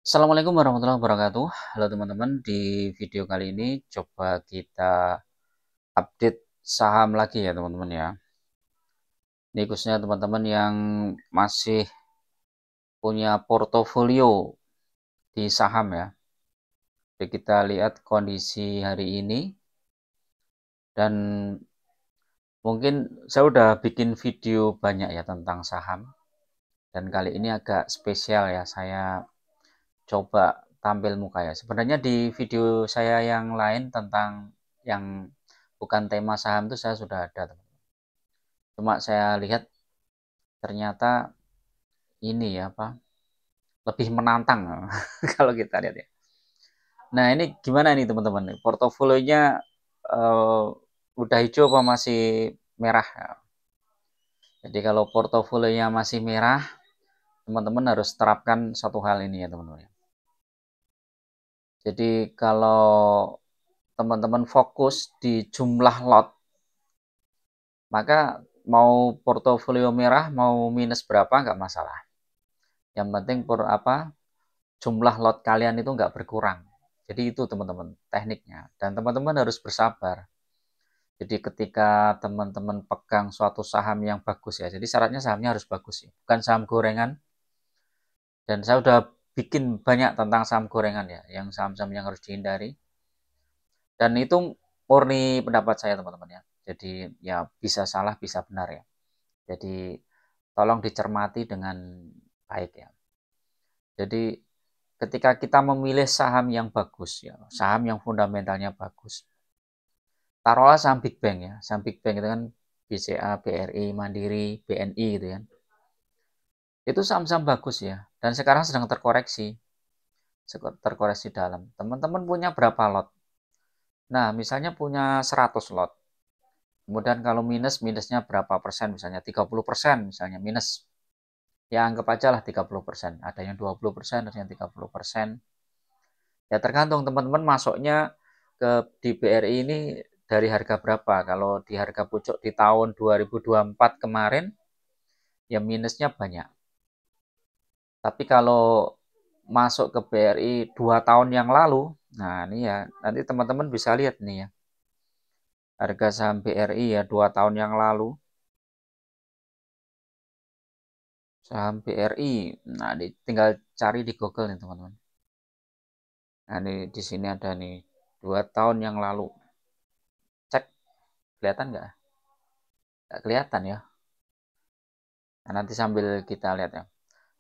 Assalamualaikum warahmatullahi wabarakatuh. Halo teman-teman, di video kali ini coba kita update saham lagi ya teman-teman ya. Ini khususnya teman-teman yang masih punya portofolio di saham ya. Jadi kita lihat kondisi hari ini dan mungkin saya udah bikin video banyak ya tentang saham. Dan kali ini agak spesial ya, saya coba tampil muka ya. Sebenarnya di video saya yang lain tentang yang bukan tema saham itu saya sudah ada, teman. Cuma saya lihat ternyata ini ya apa lebih menantang kalau kita lihat ya. Nah ini gimana nih teman-teman? Portofolionya uh, udah hijau apa masih merah? Jadi kalau portofolionya masih merah, teman-teman harus terapkan satu hal ini ya teman-teman. Jadi kalau teman-teman fokus di jumlah lot, maka mau portofolio merah mau minus berapa nggak masalah. Yang penting jumlah lot kalian itu nggak berkurang. Jadi itu teman-teman tekniknya. Dan teman-teman harus bersabar. Jadi ketika teman-teman pegang suatu saham yang bagus ya. Jadi syaratnya sahamnya harus bagus ya. Bukan saham gorengan. Dan saya udah bikin banyak tentang saham gorengan ya. Yang saham-saham yang harus dihindari. Dan itu murni pendapat saya teman-teman ya. Jadi ya bisa salah bisa benar ya. Jadi tolong dicermati dengan baik ya. Jadi ketika kita memilih saham yang bagus ya, saham yang fundamentalnya bagus. Taruhlah saham Big Bank ya. Saham Big Bank itu kan BCA, BRI, Mandiri, BNI gitu kan. Itu saham-saham bagus ya. Dan sekarang sedang terkoreksi. Terkoreksi dalam. Teman-teman punya berapa lot? Nah, misalnya punya 100 lot. Kemudian kalau minusnya berapa persen misalnya 30% misalnya minus. Ya anggap aja lah 30%. Ada yang 20%, ada yang 30%. Ya tergantung teman-teman masuknya di BRI ini dari harga berapa. Kalau di harga pucuk di tahun 2024 kemarin, ya minusnya banyak. Tapi kalau masuk ke BRI 2 tahun yang lalu, nah ini ya nanti teman-teman bisa lihat nih ya. Harga saham BRI ya 2 tahun yang lalu. Saham BRI, nah tinggal cari di Google nih teman-teman. Nah ini di sini ada nih 2 tahun yang lalu. Cek, kelihatan nggak? Nggak kelihatan ya. Nah, nanti sambil kita lihat ya.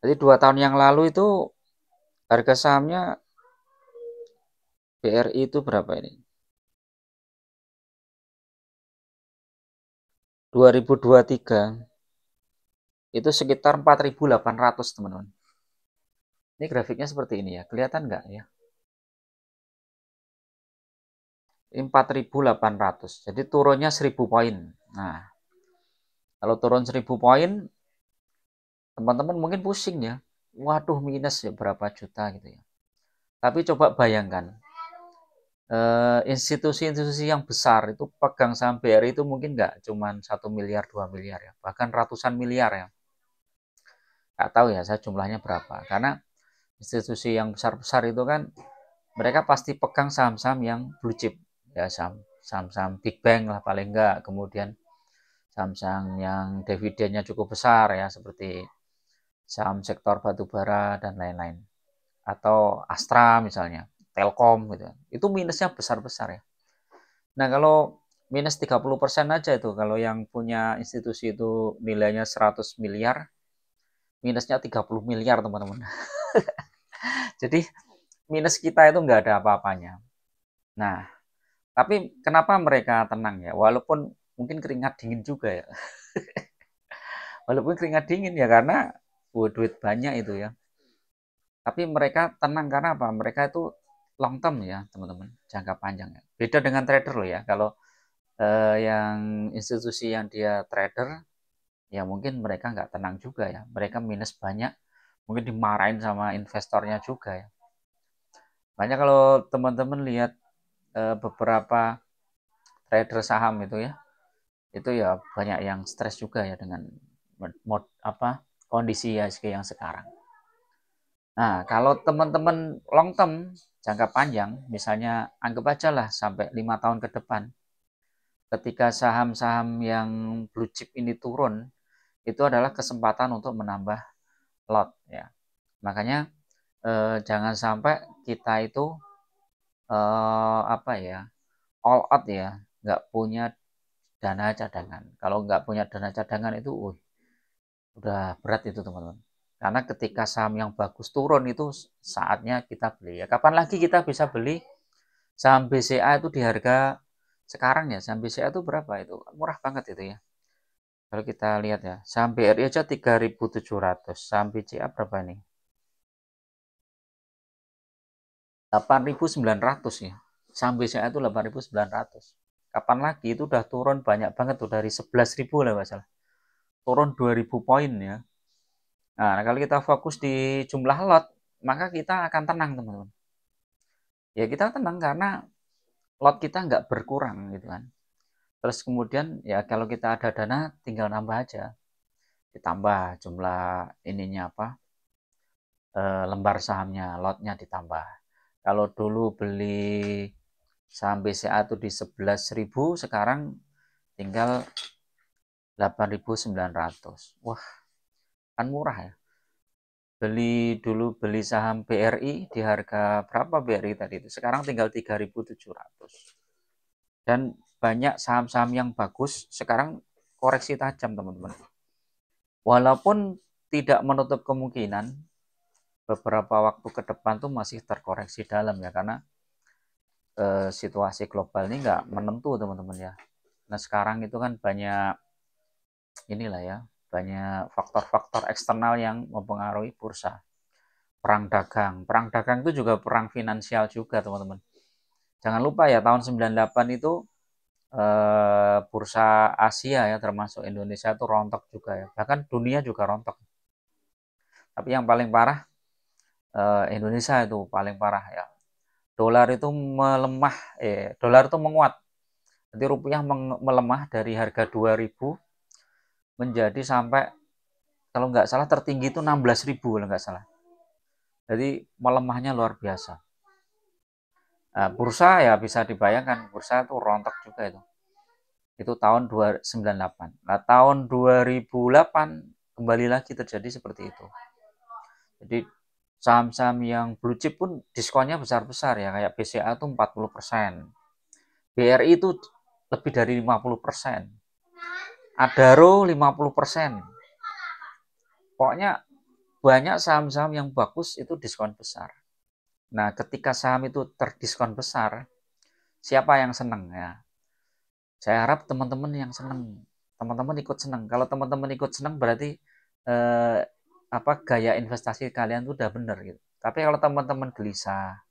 Jadi 2 tahun yang lalu itu harga sahamnya BRI itu berapa ini? 2023 itu sekitar 4.800 teman-teman. Ini grafiknya seperti ini ya. Kelihatan nggak ya? 4.800. Jadi turunnya 1.000 poin. Nah, kalau turun 1.000 poin, teman-teman mungkin pusing ya. Waduh minus ya berapa juta gitu ya. Tapi coba bayangkan, institusi-institusi yang besar itu pegang saham BRI itu mungkin nggak cuma 1 miliar 2 miliar ya, bahkan ratusan miliar ya. Nggak tahu ya saya jumlahnya berapa, karena institusi yang besar-besar itu kan mereka pasti pegang saham-saham yang blue chip ya, saham-saham big bank lah paling enggak, kemudian saham-saham yang dividennya cukup besar ya seperti saham sektor batubara dan lain-lain, atau Astra misalnya, Telkom gitu. Itu minusnya besar-besar ya. Nah, kalau minus 30% aja itu kalau yang punya institusi itu nilainya 100 miliar, minusnya 30 miliar, teman-teman. Jadi minus kita itu nggak ada apa-apanya. Nah, tapi kenapa mereka tenang ya? Walaupun mungkin keringat dingin juga ya. Walaupun keringat dingin ya karena duit banyak itu ya. Tapi mereka tenang karena apa? Mereka itu long term ya, teman-teman. Jangka panjang ya. Beda dengan trader loh ya. Kalau yang institusi yang dia trader, ya mungkin mereka nggak tenang juga ya. Mereka minus banyak, mungkin dimarahin sama investornya juga ya. Banyak kalau teman-teman lihat beberapa trader saham itu ya banyak yang stres juga ya dengan kondisi IHSG yang sekarang. Nah, kalau teman-teman long term, jangka panjang, misalnya anggap aja lah sampai 5 tahun ke depan, ketika saham-saham yang blue chip ini turun, itu adalah kesempatan untuk menambah lot ya. Makanya jangan sampai kita itu apa ya, all out ya, nggak punya dana cadangan. Kalau nggak punya dana cadangan itu, udah berat itu teman-teman. Karena ketika saham yang bagus turun itu saatnya kita beli. Ya, kapan lagi kita bisa beli saham BCA itu di harga sekarang ya? Saham BCA itu berapa itu? Murah banget itu ya. Kalau kita lihat ya, saham BRI aja 3.700, saham BCA berapa nih? 8.900 ya. Saham BCA itu 8.900. Kapan lagi itu udah turun banyak banget tuh dari 11.000 lah Mas. Turun 2.000 poin ya. Nah, kalau kita fokus di jumlah lot, maka kita akan tenang teman-teman. Ya kita tenang karena lot kita nggak berkurang gitu kan. Terus kemudian ya kalau kita ada dana tinggal nambah aja. Ditambah jumlah ininya apa, lembar sahamnya, lotnya ditambah. Kalau dulu beli saham BCA itu di 11.000, sekarang tinggal 8.900. Wah, kan murah ya. Beli saham BRI di harga berapa BRI tadi itu? Sekarang tinggal 3.700. Dan banyak saham-saham yang bagus sekarang koreksi tajam teman-teman. Walaupun tidak menutup kemungkinan beberapa waktu ke depan tuh masih terkoreksi dalam ya, karena situasi global ini nggak menentu teman-teman ya. Nah sekarang itu kan banyak inilah ya, banyak faktor-faktor eksternal yang mempengaruhi bursa. Perang dagang itu juga perang finansial juga teman-teman. Jangan lupa ya tahun 98 itu bursa Asia ya termasuk Indonesia itu rontok juga ya. Bahkan dunia juga rontok. Tapi yang paling parah Indonesia itu paling parah ya. Dolar itu melemah, dolar itu menguat. Jadi rupiah melemah dari harga 2.000 menjadi sampai kalau nggak salah tertinggi itu 16.000 kalau nggak salah. Jadi melemahnya luar biasa. Nah, bursa ya bisa dibayangkan, bursa itu rontok juga itu. Itu tahun 1998. Nah, tahun 2008 kembali lagi terjadi seperti itu. Jadi saham-saham yang blue chip pun diskonnya besar-besar ya, kayak BCA itu 40%. BRI itu lebih dari 50%. Adaro 50%. Pokoknya banyak saham-saham yang bagus itu diskon besar. Nah, ketika saham itu terdiskon besar, siapa yang senang ya? Saya harap teman-teman yang senang, teman-teman ikut senang. Kalau teman-teman ikut senang berarti eh, apa gaya investasi kalian tuh udah bener gitu. Tapi kalau teman-teman gelisah,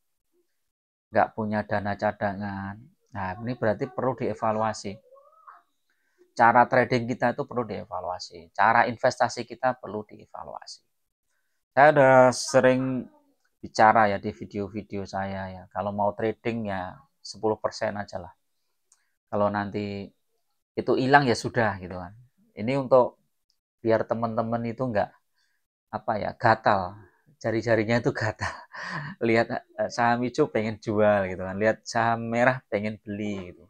nggak punya dana cadangan, nah ini berarti perlu dievaluasi. Cara trading kita itu perlu dievaluasi. Cara investasi kita perlu dievaluasi. Saya udah sering bicara ya di video-video saya ya. Kalau mau trading ya 10% aja lah. Kalau nanti itu hilang ya sudah gitu kan. Ini untuk biar teman-teman itu nggak apa ya gatal, jari-jarinya itu gatal. Lihat saham hijau pengen jual gitu kan, lihat saham merah pengen beli gitu.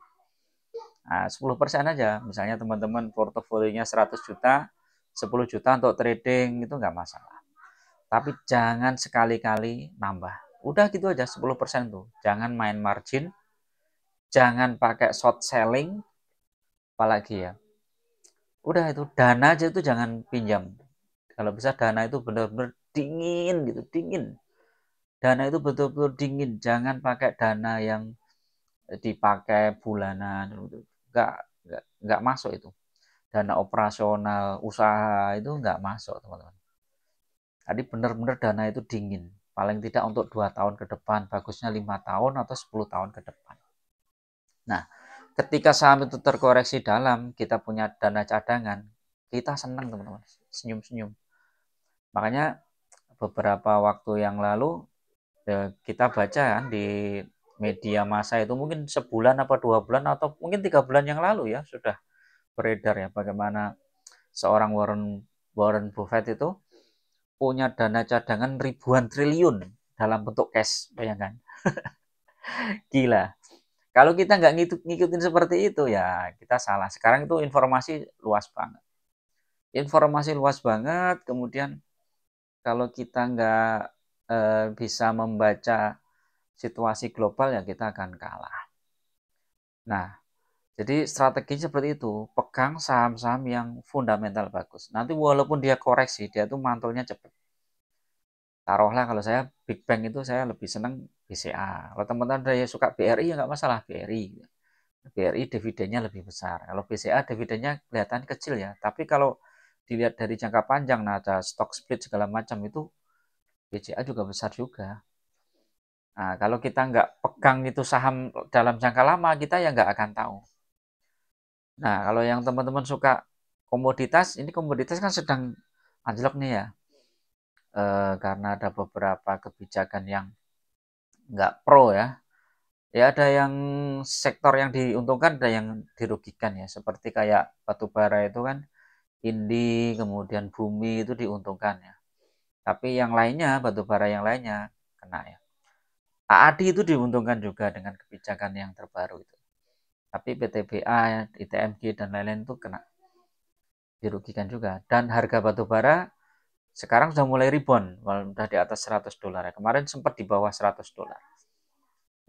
Nah, 10% aja. Misalnya teman-teman portofolionya 100 juta, 10 juta untuk trading itu nggak masalah. Tapi jangan sekali-kali nambah. Udah gitu aja 10% tuh. Jangan main margin, jangan pakai short selling, apalagi ya. Udah itu dana aja itu jangan pinjam. Kalau bisa dana itu benar-benar dingin gitu, dingin. Dana itu betul-betul dingin, jangan pakai dana yang dipakai bulanan. Nggak masuk itu. Dana operasional usaha itu nggak masuk teman-teman. Jadi benar-benar dana itu dingin. Paling tidak untuk 2 tahun ke depan, bagusnya 5 tahun atau 10 tahun ke depan. Nah, ketika saham itu terkoreksi dalam, kita punya dana cadangan, kita senang teman-teman, senyum-senyum. Makanya beberapa waktu yang lalu kita baca kan di media massa itu mungkin sebulan apa 2 bulan atau mungkin 3 bulan yang lalu ya sudah beredar ya bagaimana seorang Warren Buffett itu punya dana cadangan ribuan triliun dalam bentuk cash, bayangkan. Gila. Kalau kita nggak ngikutin seperti itu ya kita salah. Sekarang itu informasi luas banget. Informasi luas banget, kemudian kalau kita nggak bisa membaca situasi global ya kita akan kalah. Nah, jadi strategi seperti itu, pegang saham-saham yang fundamental bagus. Nanti walaupun dia koreksi, dia tuh mantulnya cepat. Taruhlah kalau saya Big Bang itu saya lebih senang BCA. Kalau teman-teman ada yang suka BRI ya nggak masalah BRI. BRI dividennya lebih besar. Kalau BCA dividennya kelihatan kecil ya. Tapi kalau dilihat dari jangka panjang, nah ada stock split segala macam itu BCA juga besar juga. Nah, kalau kita nggak pegang itu saham dalam jangka lama, kita ya nggak akan tahu. Nah, kalau yang teman-teman suka komoditas, ini komoditas kan sedang anjlok nih ya. Karena ada beberapa kebijakan yang nggak pro ya. Ya ada yang sektor yang diuntungkan, ada yang dirugikan ya. Seperti kayak batubara itu kan, Indi, kemudian Bumi itu diuntungkan ya. Tapi yang lainnya, batubara yang lainnya kena ya. AADI itu diuntungkan juga dengan kebijakan yang terbaru itu. Tapi PTBA, ITMG dan lain-lain itu kena dirugikan juga. Dan harga batubara sekarang sudah mulai rebound, sudah di atas $100 ya. Kemarin sempat di bawah $100.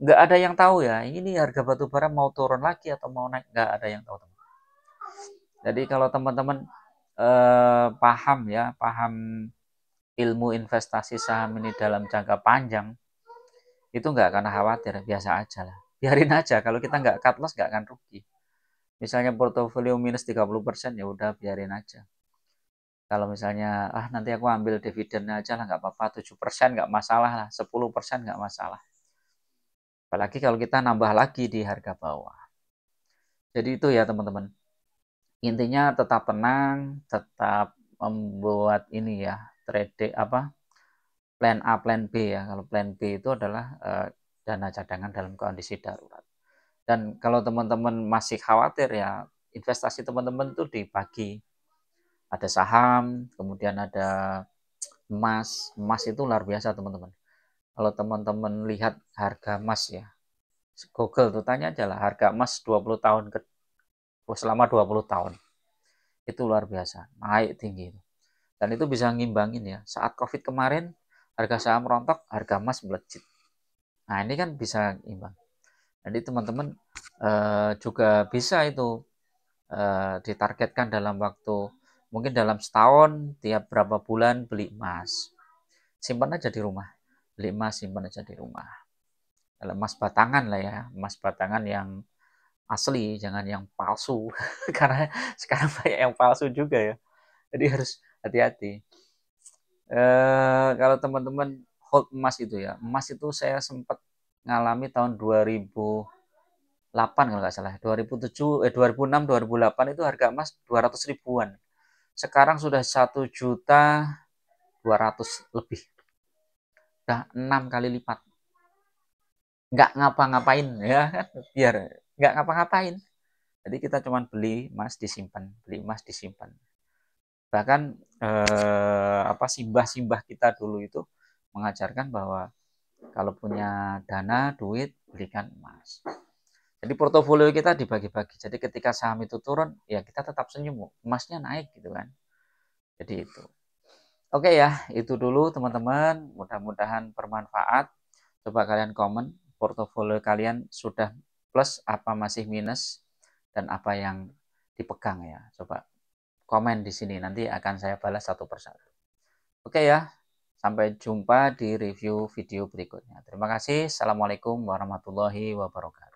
Nggak ada yang tahu ya, ini harga batubara mau turun lagi atau mau naik, nggak ada yang tahu. Jadi kalau teman-teman paham ya, paham ilmu investasi saham ini dalam jangka panjang, itu nggak akan khawatir, biasa aja lah. Biarin aja, kalau kita nggak cut loss nggak akan rugi. Misalnya portofolio minus 30%, ya udah biarin aja. Kalau misalnya, nanti aku ambil dividennya aja lah, nggak apa-apa, 7% nggak masalah lah, 10% nggak masalah. Apalagi kalau kita nambah lagi di harga bawah. Jadi itu ya teman-teman. Intinya tetap tenang, tetap membuat ini ya, trade plan A, plan B ya. Kalau plan B itu adalah dana cadangan dalam kondisi darurat. Dan kalau teman-teman masih khawatir ya, investasi teman-teman itu dibagi. Ada saham, kemudian ada emas. Emas itu luar biasa teman-teman. Kalau teman-teman lihat harga emas ya, Google tuh tanya aja lah harga emas 20 tahun selama 20 tahun. Itu luar biasa, naik tinggi. Dan itu bisa ngimbangin ya. Saat Covid kemarin, harga saham rontok, harga emas melejit. Nah, ini kan bisa imbang. Jadi teman-teman juga bisa itu ditargetkan dalam waktu mungkin dalam setahun tiap berapa bulan beli emas, simpan aja di rumah, beli emas simpan aja di rumah. Kalau emas batangan lah ya, emas batangan yang asli, jangan yang palsu karena sekarang banyak yang palsu juga ya, jadi harus hati-hati. Kalau teman-teman hold emas itu ya, emas itu saya sempat ngalami tahun 2008 kalau nggak salah, 2006 2008 itu harga emas 200 ribuan. Sekarang sudah 1.200.000 lebih, udah 6 kali lipat. Nggak ngapa-ngapain ya kan, biar nggak ngapa-ngapain. Jadi kita cuma beli emas disimpan, beli emas disimpan. Bahkan simbah-simbah kita dulu itu mengajarkan bahwa kalau punya dana, duit, belikan emas. Jadi portofolio kita dibagi-bagi. Jadi ketika saham itu turun, ya kita tetap senyum, emasnya naik gitu kan. Jadi itu. Oke ya, itu dulu teman-teman. Mudah-mudahan bermanfaat. Coba kalian komen, portofolio kalian sudah plus apa masih minus, dan apa yang dipegang ya. Coba komen di sini, nanti akan saya balas satu persatu. Oke ya, sampai jumpa di review video berikutnya. Terima kasih. Assalamualaikum warahmatullahi wabarakatuh.